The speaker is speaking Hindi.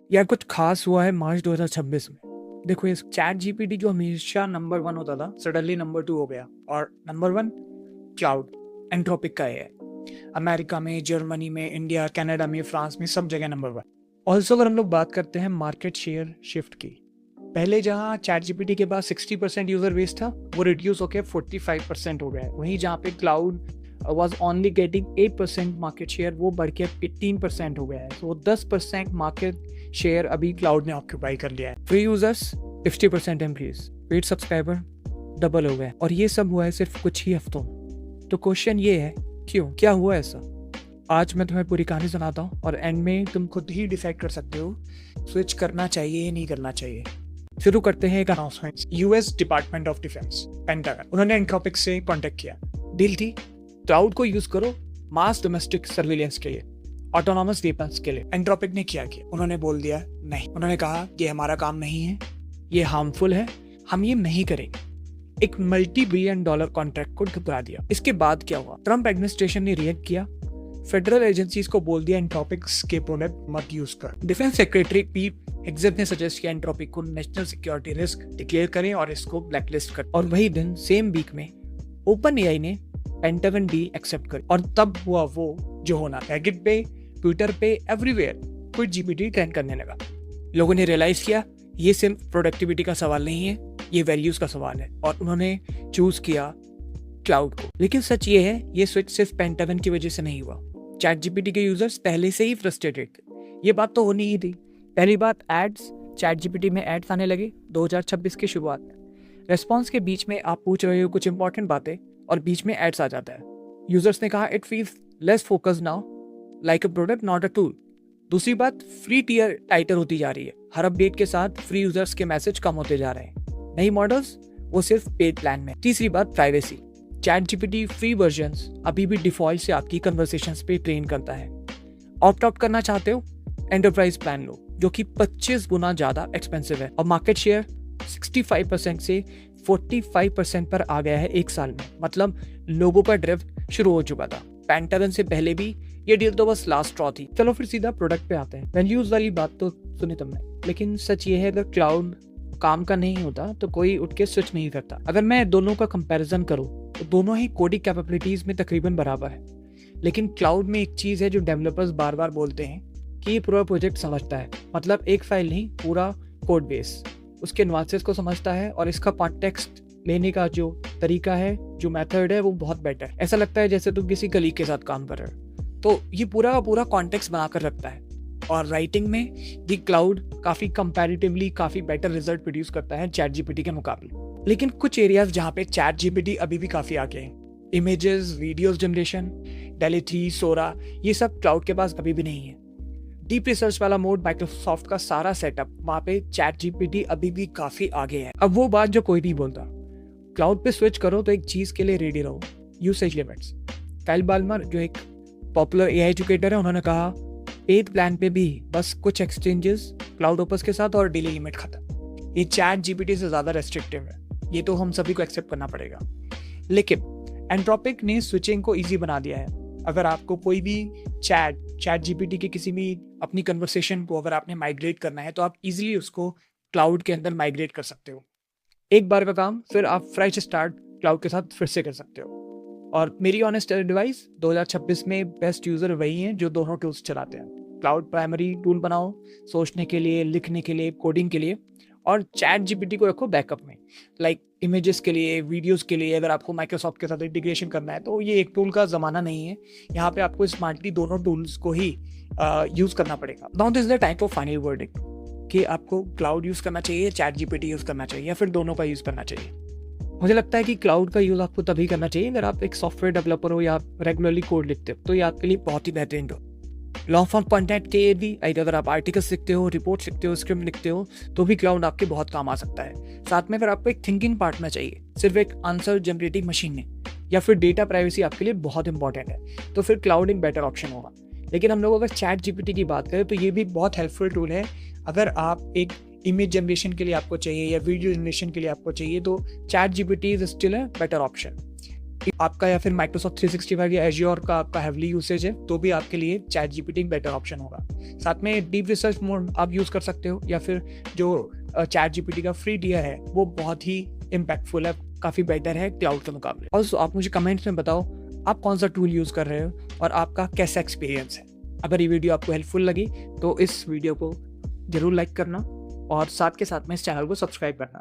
या कुछ खास हुआ है मार्च 2026 में? देखो, ये चैट जीपीटी जो हमेशा नंबर 1 होता था, सडनली नंबर 2 हो गया। और नंबर 1 क्लाउड एंट्रोपिक का है। अमेरिका में, जर्मनी में, इंडिया, कनाडा में, फ्रांस में, सब जगह नंबर 1। ऑल्सो अगर हम लोग बात करते हैं मार्केट शेयर शिफ्ट की, पहले जहाँ चैट जीपीटी के पास 60% यूजर बेस था, वो रिड्यूस होकर 45% हो गया है। वहीं जहाँ पे cloud was only getting 8% market share, वो बढ़ के 15% हो गया है। तो 10% मार्केट शेयर अभी क्लाउड ने ऑक्यूपाई कर लिया है। Free users 50% increase, paid subscriber double हो गए, और ये सब हुआ है सिर्फ कुछ ही हफ्तों में। तो क्वेश्चन ये है, क्यों, क्या हुआ ऐसा? आज मैं तुम्हें पूरी कहानी सुनाता हूँ और एंड में तुम खुद ही डिसाइड कर सकते हो स्विच करना चाहिए या नहीं करना चाहिए। शुरू करते हैं एक announcement. US department of defence, pentagon, उन्होंने एंट्रोपिक से कांटेक्ट किया। डील थी, क्लाउड को यूज करो मास डोमेस्टिक सर्विलेंस के लिए, ऑटोनॉमस वेपन्स के लिए। एंट्रोपिक ने क्या किया? उन्होंने बोल दिया नहीं। उन्होंने कहा ये हमारा काम नहीं है, ये हार्मफुल है, हम ये नहीं करेंगे। एक $multi-billion कॉन्ट्रैक्ट को ठुकरा दिया। इसके बाद क्या हुआ? ट्रम्प एडमिनिस्ट्रेशन ने रिएक्ट किया, फेडरल एजेंसीज को बोल दिया एंट्रोपिक्स के प्रोडक्ट मत यूज कर। डिफेंस सेक्रेटरी पीट हेग्सेथ ने सजेस्ट किया एंट्रोपिक को नेशनल सिक्योरिटी रिस्क डिक्लेयर करें और इसको ब्लैकलिस्ट कर। और वही दिन, सेम वीक में, ओपन एआई ने पेंटागन डील एक्सेप्ट कर। और तब हुआ वो जो होना, रेडिट पे, ट्विटर पे, एवरीवेयर कोई जीपीटी ट्रेंड करने लगा। लोगों ने रियलाइज किया ये सिर्फ प्रोडक्टिविटी का सवाल नहीं है, ये वैल्यूज का सवाल है, और उन्होंने चूज किया क्लाउड को। लेकिन सच ये है, ये स्विच सिर्फ पेंटागन की वजह से नहीं हुआ। चैट जीपीटी के यूजर्स पहले से ही फ्रस्ट्रेटेड थे, ये बात तो होनी ही थी। पहली बात, एड्स, चैट जीपीटी में एड्स आने लगे 2026 की शुरुआत में। रेस्पॉन्स के बीच में आप पूछ रहे हो कुछ इंपॉर्टेंट बातें और बीच में एड्स आ जाता है। यूजर्स ने कहा it feels less focused now, like a product not a tool. दूसरी बात, फ्री टियर टाइटर होती जा रही है। हर अपडेट के साथ फ्री यूजर्स के मैसेज कम होते जा रहे हैं। नई मॉडल्स वो सिर्फ पेड प्लान में। तीसरी बात, privacy. Chat GPT free versions अभी भी डिफॉल्ट से आपकी कन्वर्सेशंस पे ट्रेन करता है। ऑप्ट आउट करना चाहते हो, एंटरप्राइज प्लान लो, जो कि 25 गुना ज्यादा एक्सपेंसिव है। और मार्केट शेयर 65% से 45% पर आ गया है एक साल में। मतलब लोगों का ड्रिफ्ट शुरू हो चुका था। पेंटागन से पहले भी ये डील तो बस लास्ट स्ट्रॉ थी। चलो फिर सीधा प्रोडक्ट पे आते हैं। वैल्यूज वाली बात तो सुनी तुमने, लेकिन सच ये है अगर क्लाउड काम का नहीं होता तो कोई उठ के स्विच नहीं करता। अगर मैं दोनों का कंपैरिजन करूं तो दोनों ही कोडिंग कैपेबिलिटीज में तकरीबन बराबर है। लेकिन क्लाउड में एक चीज है जो डेवलपर्स बार बार बोलते हैं कि ये पूरा प्रोजेक्ट समझता है। मतलब एक फाइल नहीं, पूरा कोड बेस, उसके नुआंसेस को समझता है, और इसका कॉन्टेक्स्ट लेने का जो तरीका है, जो मेथड है, वो बहुत बेटर। ऐसा लगता है जैसे तुम किसी कलीग के साथ काम कर रहे हो। तो ये पूरा पूरा कॉन्टेक्स्ट बनाकर रखता है। और राइटिंग में ये क्लाउड काफी कंपैरेटिवली काफी बेटर रिजल्ट प्रोड्यूस करता है चैट जीपीटी के मुकाबले। लेकिन कुछ एरियाज जहाँ पे चैट जीपीटी अभी भी काफी आगे है, इमेजेस, वीडियोस जनरेशन, डेलिटी, सोरा, ये सब क्लाउड के पास अभी भी नहीं है। डीप रिसर्च वाला मोड, माइक्रोसॉफ्ट का सारा सेटअप, वहाँ पे चैट जीपीटी अभी भी काफी आगे है। अब वो बात जो कोई नहीं बोलता, क्लाउड पे स्विच करो तो एक चीज के लिए रेडी रहो, यूसेज लिमिट्स। काइल बाल्मर जो एक पॉपुलर एआई एजुकेटर है, उन्होंने कहा पेड प्लान पे भी बस कुछ एक्सचेंजेस क्लाउड ओपर्स के साथ और डेली लिमिट खत्म। ये चैट जीपीटी से ज्यादा रेस्ट्रिक्टिव है, ये तो हम सभी को एक्सेप्ट करना पड़ेगा। लेकिन एंट्रोपिक ने स्विचिंग को इजी बना दिया है। अगर आपको कोई भी चैट जीपीटी के किसी भी अपनी कन्वर्सेशन को अगर आपने माइग्रेट करना है तो आप इजीली उसको क्लाउड के अंदर माइग्रेट कर सकते हो। एक बार का काम, फिर आप फ्रेश स्टार्ट क्लाउड के साथ फिर से कर सकते हो। और मेरी ऑनेस्ट एडवाइस, 2026 में बेस्ट यूजर वही हैं जो दोनों टूल्स चलाते हैं। क्लाउड प्राइमरी टूल बनाओ सोचने के लिए, लिखने के लिए, कोडिंग के लिए, और चैट जीपीटी को रखो बैकअप में, लाइक इमेजेस के लिए, वीडियोस के लिए। अगर आपको माइक्रोसॉफ्ट के साथ इंटीग्रेशन करना है तो ये एक टूल का ज़माना नहीं है। यहाँ पे आपको स्मार्टली दोनों टूल्स को ही यूज़ करना पड़ेगा। Now this is the time for final verdict कि आपको क्लाउड यूज़ करना चाहिए, चैट जीपीटी यूज़ करना चाहिए, या फिर दोनों का यूज़ करना चाहिए। मुझे लगता है कि क्लाउड का यूज़ आपको तभी करना चाहिए अगर आप एक सॉफ्टवेयर डेवलपर हो या आप रेगुलरली कोड लिखते हो, तो ये आपके लिए बहुत ही बेहतरीन हो। लॉन्ग फॉर्म कंटेंट के भी, अगर आप आर्टिकल्स लिखते हो, रिपोर्ट लिखते हो, स्क्रिप्ट लिखते हो, तो भी क्लाउड आपके बहुत काम आ सकता है। साथ में अगर आपको एक थिंकिंग पार्टनर चाहिए, सिर्फ एक आंसर जनरेटिंग मशीन नहीं, या फिर डेटा प्राइवेसी आपके लिए बहुत इंपॉर्टेंट है, तो फिर क्लाउड एक बेटर ऑप्शन होगा। लेकिन हम लोग अगर चैट जीपीटी की बात करें तो ये भी बहुत हेल्पफुल टूल है। अगर आप एक इमेज जनरेशन के लिए आपको चाहिए या वीडियो जनरेशन के लिए आपको चाहिए, तो chat GPT is still a better option. आपका या फिर माइक्रोसॉफ्ट 365 या एज्योर का आपका हैवली यूसेज है तो भी आपके लिए चैट जीपीटी एक बेटर ऑप्शन होगा। साथ में डीप रिसर्च मोड आप यूज़ कर सकते हो, या फिर जो चैट जीपीटी का फ्री टियर है वो बहुत ही इम्पैक्टफुल है, काफ़ी बेटर है क्लाउड के मुकाबले। और आप मुझे कमेंट्स में बताओ आप कौन सा टूल यूज़ कर रहे हो और आपका कैसा एक्सपीरियंस है। अगर ये वीडियो आपको हेल्पफुल लगी तो इस वीडियो को ज़रूर लाइक करना और साथ के साथ में इस चैनल को सब्सक्राइब करना।